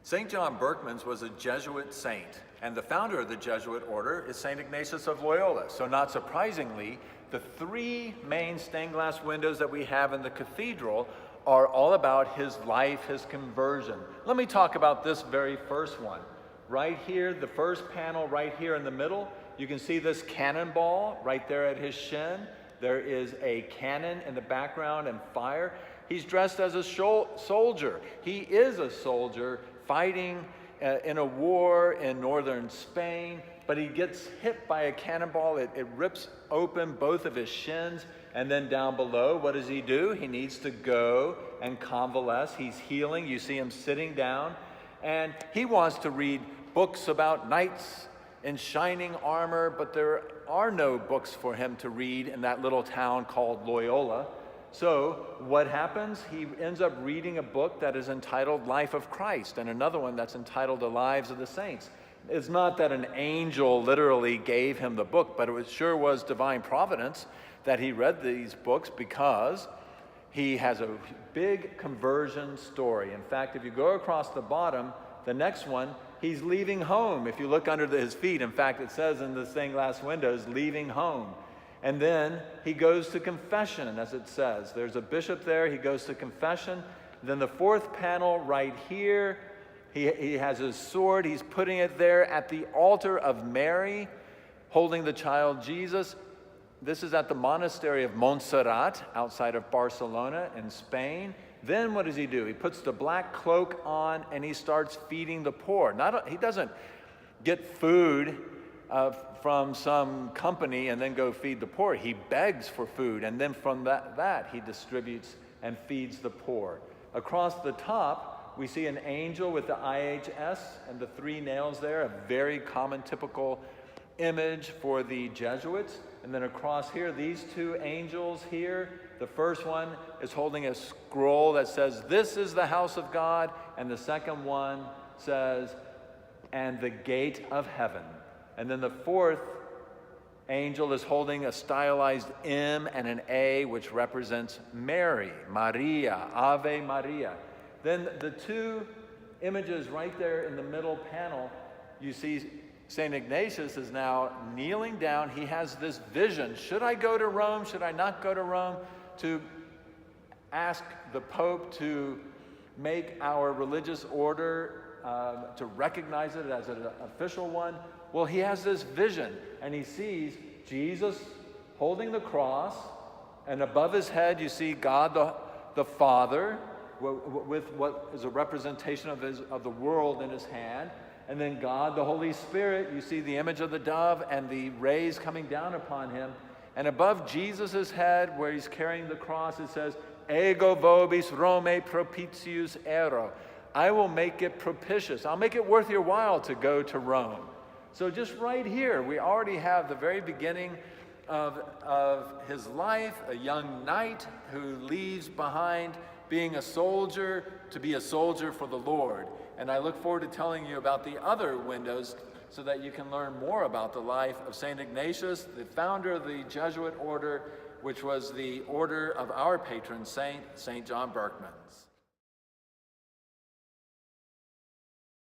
St. John Berchmans was a Jesuit saint, and the founder of the Jesuit order is St. Ignatius of Loyola. So not surprisingly, the three main stained glass windows that we have in the cathedral are all about his life, his conversion. Let me talk about this very first one. Right here, the first panel right here in the middle, you can see this cannonball right there at his shin. There is a cannon in the background and fire. He's dressed as a soldier. He is a soldier fighting in a war in northern Spain, but he gets hit by a cannonball. It rips open both of his shins, and then down below, what does he do? He needs to go and convalesce. He's healing. You see him sitting down, and he wants to read books about knights in shining armor, but there are no books for him to read in that little town called Loyola. So what happens? He ends up reading a book that is entitled Life of Christ, and another one that's entitled The Lives of the Saints. It's not that an angel literally gave him the book, but it sure was divine providence that he read these books, because he has a big conversion story. In fact, if you go across the bottom, the next one, he's leaving home. If you look under his feet, in fact, it says in the stained glass windows, leaving home. And then he goes to confession, as it says. There's a bishop there, he goes to confession. Then the fourth panel right here, he has his sword, he's putting it there at the altar of Mary, holding the child Jesus. This is at the monastery of Montserrat, outside of Barcelona in Spain. Then what does he do? He puts the black cloak on and he starts feeding the poor. He doesn't get food from some company and then go feed the poor. He begs for food, and then from that he distributes and feeds the poor. Across the top, we see an angel with the IHS and the three nails there, a very common typical image for the Jesuits. And then across here, these two angels here, the first one is holding a scroll that says, "This is the house of God," and the second one says, "And the gate of heaven." And then the fourth angel is holding a stylized M and an A, which represents Mary, Maria, Ave Maria. Then the two images right there in the middle panel, you see St. Ignatius is now kneeling down. He has this vision. Should I go to Rome? Should I not go to Rome? To ask the Pope to make our religious order, to recognize it as an official one. Well, he has this vision, and he sees Jesus holding the cross, and above his head you see God the Father with what is a representation of the world in his hand. And then God, the Holy Spirit, you see the image of the dove and the rays coming down upon him. And above Jesus' head, where he's carrying the cross, it says, "Ego vobis Rome propitius ero." I will make it propitious. I'll make it worth your while to go to Rome. So just right here, we already have the very beginning of his life, a young knight who leaves behind being a soldier to be a soldier for the Lord. And I look forward to telling you about the other windows so that you can learn more about the life of St. Ignatius, the founder of the Jesuit order, which was the order of our patron saint, St. John Berchmans.